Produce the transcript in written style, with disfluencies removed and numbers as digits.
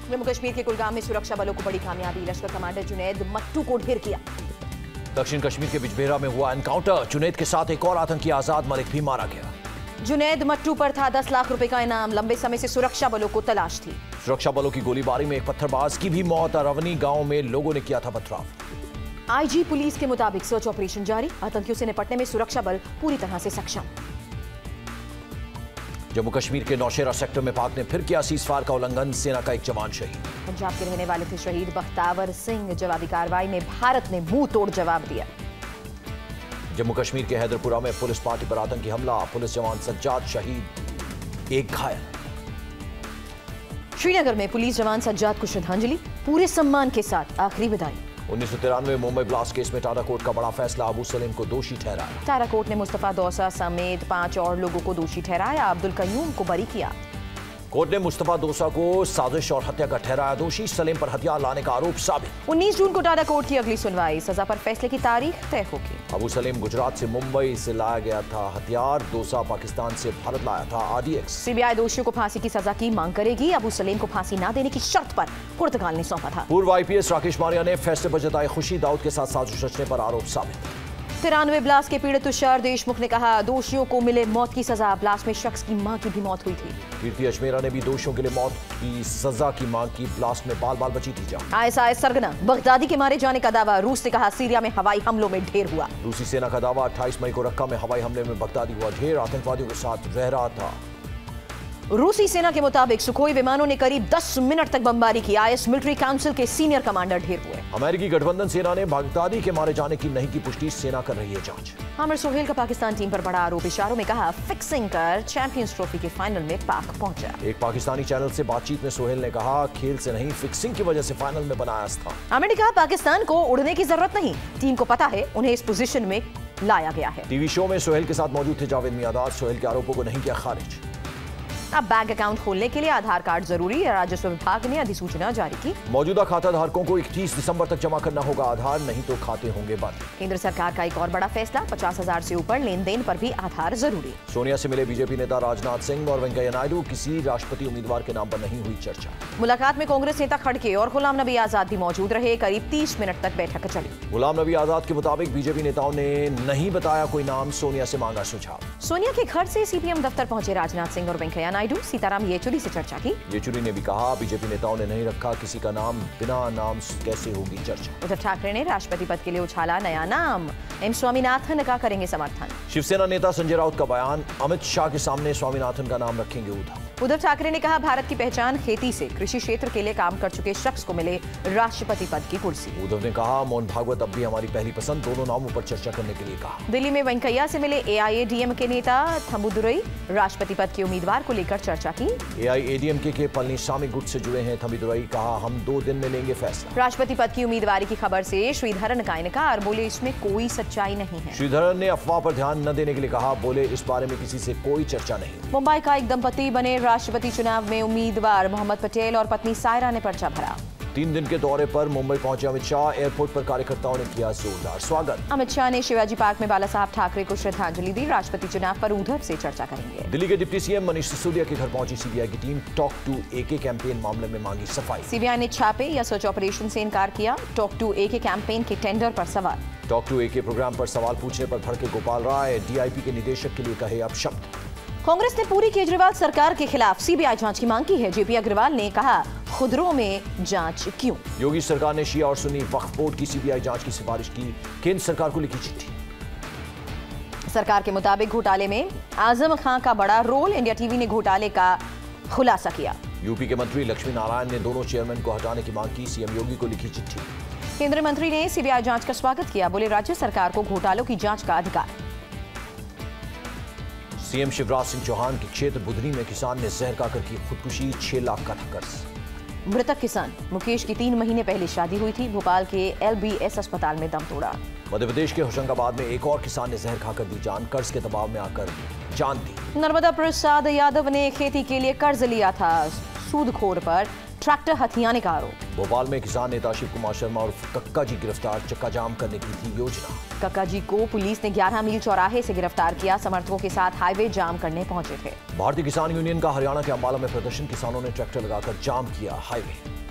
जम्मू कश्मीर के कुलगाम में सुरक्षा बलों को बड़ी कामयाबी, लश्कर कमांडर जुनैद मट्टू को ढेर किया। दक्षिण कश्मीर के बिजबेहरा में हुआ एनकाउंटर, जुनैद के साथ एक और आतंकी आजाद मलिक भी मारा गया। जुनैद मट्टू पर था 10 लाख रुपए का इनाम, लंबे समय से सुरक्षा बलों को तलाश थी। सुरक्षा बलों की गोलीबारी में एक पत्थरबाज की भी मौत, अरवनी गांव में लोगों ने किया था पथराव। आईजी पुलिस के मुताबिक सर्च ऑपरेशन जारी, आतंकियों से निपटने में सुरक्षा बल पूरी तरह से सक्षम। जम्मू कश्मीर के नौशेरा सेक्टर में पाक ने फिर किया सीजफायर का उल्लंघन, सेना का एक जवान शहीद। पंजाब के रहने वाले थे शहीद बख्तावर सिंह, जवाबी कार्रवाई में भारत ने मुंह तोड़ जवाब दिया। जम्मू कश्मीर के हैदरपुरा में पुलिस पार्टी पर आतंकी हमला, पुलिस जवान सज्जाद शहीद, एक घायल। श्रीनगर में पुलिस जवान सज्जाद को श्रद्धांजलि, पूरे सम्मान के साथ आखिरी विदाई। 1993 मुंबई ब्लास्ट केस में टाटा कोर्ट का बड़ा फैसला, अबू सलीम को दोषी ठहराया। टाटा कोर्ट ने मुस्तफा दौसा समेत 5 और लोगों को दोषी ठहराया, अब्दुल कयूम को बरी किया। कोर्ट ने मुस्तफा दोसा को साजिश और हत्या का ठहराया दोषी, सलीम पर हथियार लाने का आरोप साबित। 19 जून को टाटा कोर्ट की अगली सुनवाई, सजा पर फैसले की तारीख तय होगी। अबू सलीम गुजरात से मुंबई से लाया गया था हथियार, दोसा पाकिस्तान से भारत लाया था आरडीएक्स। सीबीआई दोषियों को फांसी की सजा की मांग करेगी, अबू सलीम को फांसी न देने की शर्त पर पुर्तगाल ने सौंपा था। पूर्व आईपीएस राकेश मारिया ने फैसले पर जताई खुशी, दाऊद के साथ साजिश रचने पर आरोप साबित। 93 ब्लास्ट के पीड़ित तुषार देशमुख ने कहा, दोषियों को मिले मौत की सजा, ब्लास्ट में शख्स की मां की भी मौत हुई थी। कीर्ति अजमेरा ने भी दोषियों के लिए मौत की सजा की मांग की, ब्लास्ट में बाल बाल बची थी जान। आईएसआई सरगना बगदादी के मारे जाने का दावा, रूस ने कहा सीरिया में हवाई हमलों में ढेर हुआ। रूसी सेना का दावा, 28 मई को रक्का में हवाई हमले में बगदादी हुआ ढेर, आतंकवादियों के साथ रह रहा था। रूसी सेना के मुताबिक सुखोई विमानों ने करीब 10 मिनट तक बमबारी की, आईएस मिलिट्री काउंसिल के सीनियर कमांडर ढेर हुए। अमेरिकी गठबंधन सेना ने बगदादी के मारे जाने की नहीं की पुष्टि, सेना कर रही है जांच। आमिर सोहेल का पाकिस्तान टीम पर बड़ा आरोप, इशारों में कहा फिक्सिंग कर चैंपियंस ट्रॉफी के फाइनल में पाक पहुंचा। एक पाकिस्तानी चैनल से बातचीत में सोहेल ने कहा, खेल से नहीं फिक्सिंग की वजह से फाइनल में बनाया स्थान। आमिर ने कहा, पाकिस्तान को उड़ने की जरूरत नहीं, टीम को पता है उन्हें इस पोजीशन में लाया गया है। टीवी शो में सोहेल के साथ मौजूद थे जावेद मियादाद, सोहेल के आरोपों को नहीं किया खारिज। अब बैंक अकाउंट खोलने के लिए आधार कार्ड जरूरी, राजस्व विभाग ने अधिसूचना जारी की। मौजूदा खाता धारकों को 31 दिसंबर तक जमा करना होगा आधार, नहीं तो खाते होंगे बंद। केंद्र सरकार का एक और बड़ा फैसला, 50,000 से ऊपर लेन देन पर भी आधार जरूरी। सोनिया से मिले बीजेपी नेता राजनाथ सिंह और वेंकैया नायडू, किसी राष्ट्रपति उम्मीदवार के नाम पर नहीं हुई चर्चा। मुलाकात में कांग्रेस नेता खड़गे और गुलाम नबी आजाद भी मौजूद रहे, करीब 30 मिनट तक बैठक चली। गुलाम नबी आजाद के मुताबिक बीजेपी नेताओं ने नहीं बताया कोई नाम, सोनिया से मांगा सुझाव। सोनिया के घर से सीपीएम दफ्तर पहुंचे राजनाथ सिंह और वेंकैया नायडू, सीताराम येचुरी से चर्चा की। येचुरी ने भी कहा, बीजेपी नेताओं ने नहीं रखा किसी का नाम, बिना नाम कैसे होगी चर्चा। उद्धव ठाकरे ने राष्ट्रपति पद के लिए उछाला नया नाम, एम स्वामीनाथन का करेंगे समर्थन। शिवसेना नेता संजय राउत का बयान, अमित शाह के सामने स्वामीनाथन का नाम रखेंगे उद्धव। उद्धव ठाकरे ने कहा, भारत की पहचान खेती से, कृषि क्षेत्र के लिए काम कर चुके शख्स को मिले राष्ट्रपति पद की कुर्सी। उद्धव ने कहा, मोहन भागवत अब भी हमारी पहली पसंद, दोनों नामों पर चर्चा करने के लिए कहा। दिल्ली में वेंकैया से मिले एआईएडीएम के नेता थम्बुदुरई, राष्ट्रपति पद के उम्मीदवार को लेकर चर्चा की। एआईएडीएमके के पलनीसामी गुट से जुड़े हैं थम्बुदुरई, कहा हम 2 दिन में लेंगे फैसला। राष्ट्रपति पद की उम्मीदवारी की खबर से श्रीधरन का इनकार, बोले इसमें कोई सच्चाई नहीं है। श्रीधरन ने अफवाह पर ध्यान न देने के लिए कहा, बोले इस बारे में किसी से कोई चर्चा नहीं। मुंबई का एक दंपति बने राष्ट्रपति चुनाव में उम्मीदवार, मोहम्मद पटेल और पत्नी सायरा ने पर्चा भरा। 3 दिन के दौरे पर मुंबई पहुंचे अमित शाह, एयरपोर्ट पर कार्यकर्ताओं ने किया जोरदार स्वागत। अमित शाह ने शिवाजी पार्क में बाला साहब ठाकरे को श्रद्धांजलि दी, राष्ट्रपति चुनाव पर उद्धव से चर्चा करेंगे। दिल्ली के डिप्टी सीएम मनीष सिसोदिया के घर पहुंची सीबीआई की टीम, टॉक टू एके कैंपेन मामले में मांगी सफाई। सीबीआई ने छापे या सर्च ऑपरेशन से इनकार किया, टॉक टू एके कैंपेन के टेंडर पर सवाल। टॉक टू एके प्रोग्राम पर सवाल पूछने पर भड़के गोपाल राय, डीआईपी के निदेशक के लिए कहे अब शब्द। कांग्रेस ने पूरी केजरीवाल सरकार के खिलाफ सीबीआई जांच की मांग की है, जेपी अग्रवाल ने कहा खुदरों में जांच क्यों। योगी सरकार ने शिया और सुन्नी वक्फ बोर्ड की सीबीआई जांच की सिफारिश की, केंद्र सरकार को लिखी चिट्ठी। सरकार के मुताबिक घोटाले में आजम खान का बड़ा रोल, इंडिया टीवी ने घोटाले का खुलासा किया। यूपी के मंत्री लक्ष्मी नारायण ने दोनों चेयरमैन को हटाने की मांग की, सीएम योगी को लिखी चिट्ठी। केंद्रीय मंत्री ने सीबीआई जांच का स्वागत किया, बोले राज्य सरकार को घोटालों की जांच का अधिकार। सीएम शिवराज सिंह चौहान के क्षेत्र बुधनी में किसान ने जहर खाकर की खुदकुशी, 6 लाख का था कर्ज। मृतक किसान मुकेश की 3 महीने पहले शादी हुई थी, भोपाल के एलबीएस अस्पताल में दम तोड़ा। मध्य प्रदेश के होशंगाबाद में एक और किसान ने जहर खाकर दी जान, कर्ज के दबाव में आकर जान दी। नर्मदा प्रसाद यादव ने खेती के लिए कर्ज लिया था, सूदखोर पर ट्रैक्टर हथियाने का आरोप। भोपाल में किसान नेता शिव कुमार शर्मा और कक्का जी गिरफ्तार, चक्का जाम करने की थी योजना। कक्का जी को पुलिस ने 11 मील चौराहे से गिरफ्तार किया, समर्थकों के साथ हाईवे जाम करने पहुंचे थे। भारतीय किसान यूनियन का हरियाणा के अंबाला में प्रदर्शन, किसानों ने ट्रैक्टर लगाकर जाम किया हाईवे।